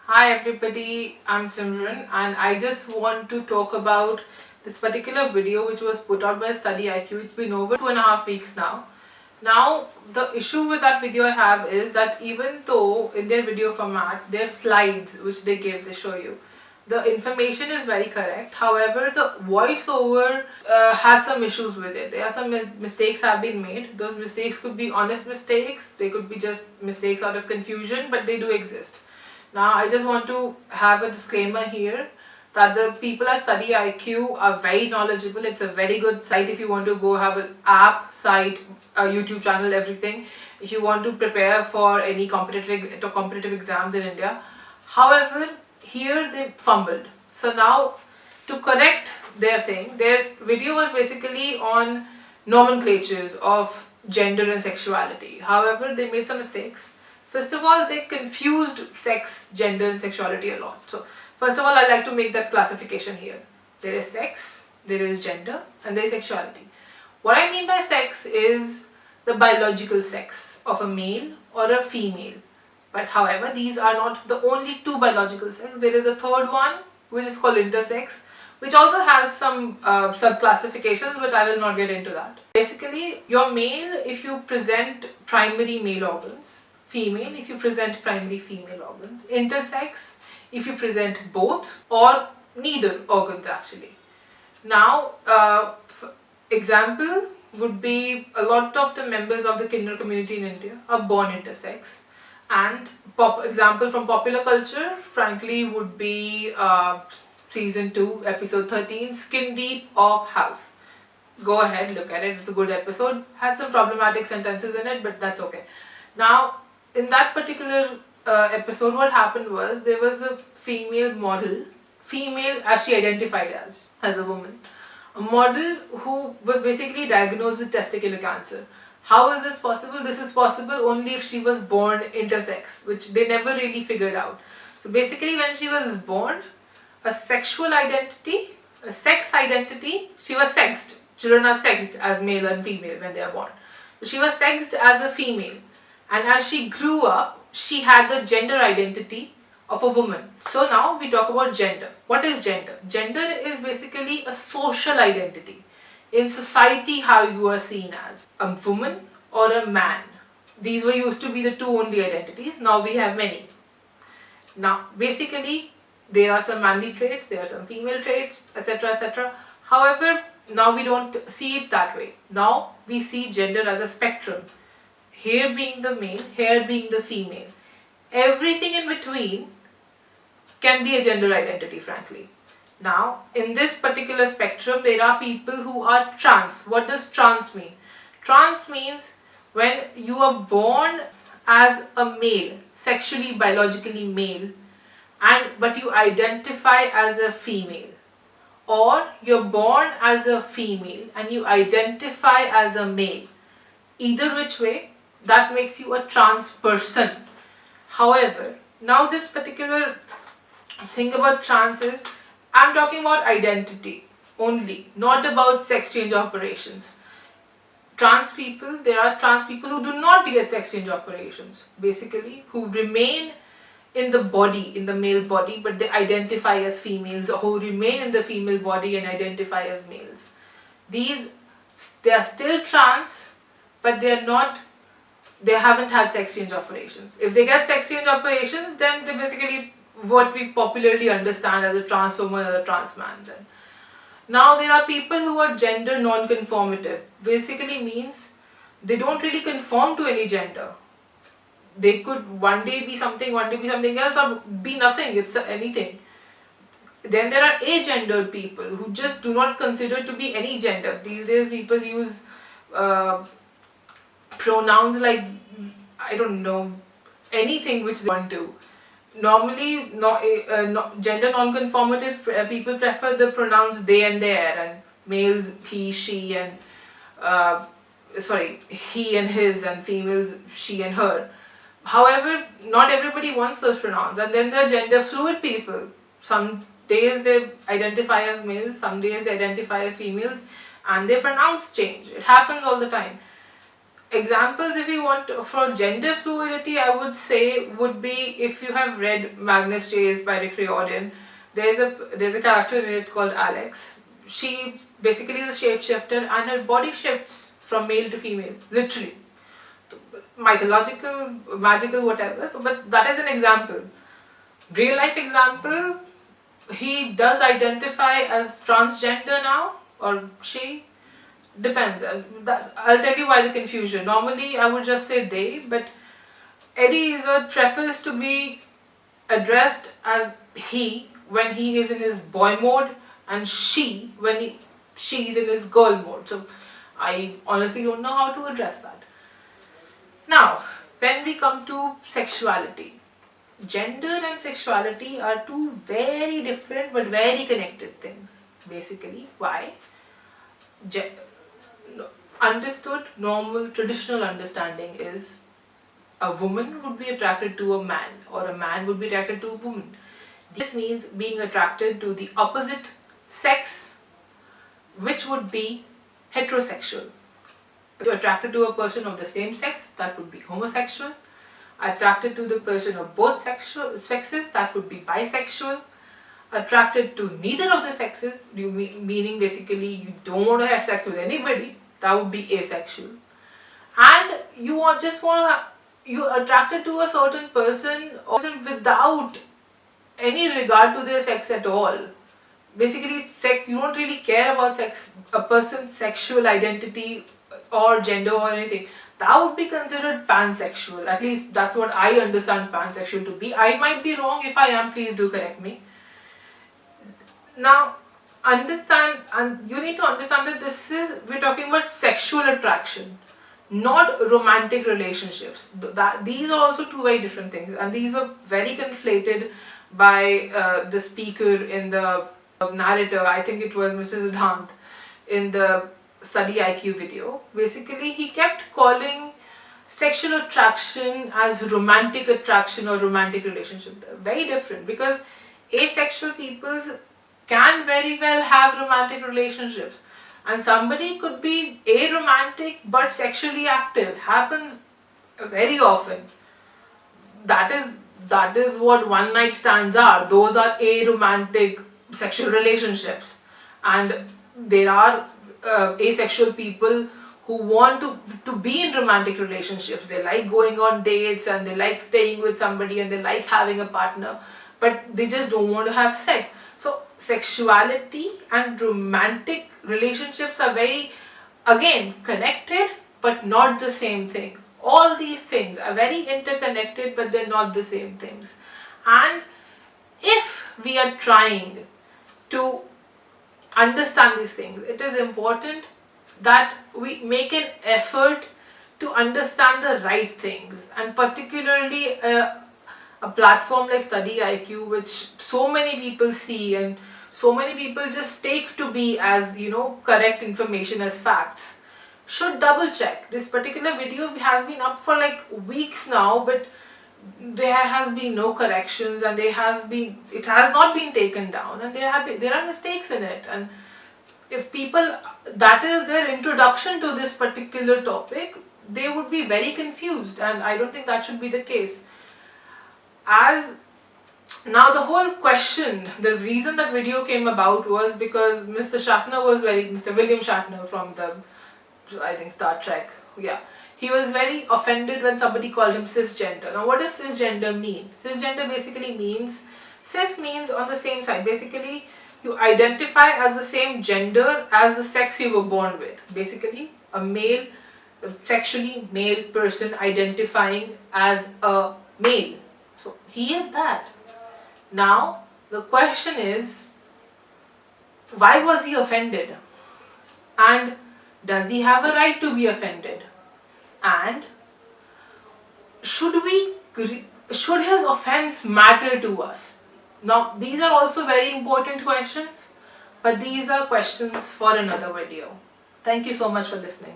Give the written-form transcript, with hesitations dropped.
Hi everybody, I'm Simran and I just want to talk about this particular video which was put out by StudyIQ. It's been over 2.5 weeks now. Now the issue with that video I have is that even though in their video format, their slides which they give, they show you, the information is very correct. However, the voiceover has some issues with it. There are some mistakes have been made. Those mistakes could be honest mistakes. They could be just mistakes out of confusion, but they do exist. Now, I just want to have a disclaimer here that the people at StudyIQ are very knowledgeable. It's a very good site if you want to go have an app, site, a YouTube channel, everything. If you want to prepare for any competitive exams in India. However, here they fumbled. So now, to correct their thing, their video was basically on nomenclatures of gender and sexuality. However, they made some mistakes. First of all, they confused sex, gender, and sexuality a lot. So, first of all, I like to make that classification here. There is sex, there is gender, and there is sexuality. What I mean by sex is the biological sex of a male or a female. But however, these are not the only two biological sex. There is a third one, which is called intersex, which also has some sub-classifications, but I will not get into that. Basically, you're male if you present primary male organs, female if you present primary female organs, intersex if you present both or neither organs actually. Now, example would be a lot of the members of the kinder community in India are born intersex, and example from popular culture frankly would be season 2 episode 13 Skin Deep of House. Go ahead, look at it, it's a good episode, has some problematic sentences in it, but that's okay. Now, in that particular episode, what happened was there was a female model, female as she identified as a woman, a model who was basically diagnosed with testicular cancer. How is this possible? This is possible only if she was born intersex, which they never really figured out. So basically, when she was born, a sexual identity, a sex identity, she was sexed. Children are sexed as male and female when they are born. So she was sexed as a female. And as she grew up, she had the gender identity of a woman. So now we talk about gender. What is gender? Gender is basically a social identity. In society, how you are seen as a woman or a man. These were used to be the two only identities. Now we have many. Now, basically, there are some manly traits, there are some female traits, etc. etc. However, now we don't see it that way. Now we see gender as a spectrum. Here being the male, here being the female. Everything in between can be a gender identity, frankly. Now, in this particular spectrum, there are people who are trans. What does trans mean? Trans means when you are born as a male, sexually, biologically male, but you identify as a female. Or you're born as a female and you identify as a male. Either which way, that makes you a trans person. However, now this particular thing about trans is, I'm talking about identity only, not about sex change operations. Trans people, there are trans people who do not get sex change operations, basically, who remain in the body, in the male body, but they identify as females, or who remain in the female body and identify as males. They are still trans, but they haven't had sex change operations. If they get sex change operations, then they're basically what we popularly understand as a trans woman or a trans man then. Now there are people who are gender non-conformative. Basically means they don't really conform to any gender. They could one day be something, one day be something else, or be nothing, it's anything. Then there are agendered people who just do not consider to be any gender. These days people use pronouns like, I don't know, anything which they want to. Normally, gender non-conformative people prefer the pronouns they and their, and males he, she, and he and his, and females she and her. However, not everybody wants those pronouns. And then there are gender fluid people. Some days they identify as males, some days they identify as females, and their pronouns change. It happens all the time. Examples, if you want for gender fluidity, I would say would be, if you have read Magnus Chase by Rick Riordan, there's a character in it called Alex. She basically is a shapeshifter, and her body shifts from male to female, literally. Mythological, magical, whatever. So, but that is an example. Real life example, he does identify as transgender now, or she. Depends. I'll tell you why the confusion. Normally, I would just say they, but Eddie Izzard prefers to be addressed as he when he is in his boy mode, and she when she's in his girl mode. So, I honestly don't know how to address that. Now, when we come to sexuality, gender and sexuality are two very different but very connected things. Basically, why? Ge- Understood, normal, traditional understanding is a woman would be attracted to a man, or a man would be attracted to a woman. This means being attracted to the opposite sex, which would be heterosexual. If you're attracted to a person of the same sex, that would be homosexual. Attracted to the person of both sexes, that would be bisexual. Attracted to neither of the sexes, meaning basically you don't want to have sex with anybody, that would be asexual. And you're attracted to a certain person or without any regard to their sex at all. Basically, sex, you don't really care about sex, a person's sexual identity or gender or anything. That would be considered pansexual. At least that's what I understand pansexual to be. I might be wrong. If I am, please do correct me. Now, understand, and you need to understand that we're talking about sexual attraction, not romantic relationships. These are also two very different things, and these were very conflated by the speaker in the narrator. I think it was Mr. Siddhant in the StudyIQ video. Basically, he kept calling sexual attraction as romantic attraction or romantic relationship. They're very different, because asexual peoples can very well have romantic relationships, and somebody could be aromantic but sexually active. Happens very often. That is what one night stands are. Those are aromantic sexual relationships, and there are asexual people who want to be in romantic relationships. They like going on dates, and they like staying with somebody, and they like having a partner, but they just don't want to have sex. So sexuality and romantic relationships are very, again, connected but not the same thing. All these things are very interconnected, but they're not the same things. And if we are trying to understand these things, it is important that we make an effort to understand the right things, and particularly a platform like StudyIQ, which so many people see and so many people just take to be as, correct information, as facts, should double check. This particular video has been up for like weeks now, but there has been no corrections, and it has not been taken down, and there are mistakes in it. And if people, that is their introduction to this particular topic, they would be very confused, and I don't think that should be the case. As now, the whole question, the reason that video came about was because Mr. William Shatner from I think Star Trek, yeah, he was very offended when somebody called him cisgender. Now, what does cisgender mean? Cisgender basically means, cis means on the same side. Basically, you identify as the same gender as the sex you were born with. Basically, a sexually male person identifying as a male. So, he is that. Now, the question is, why was he offended? And does he have a right to be offended? And should his offense matter to us? Now, these are also very important questions, but these are questions for another video. Thank you so much for listening.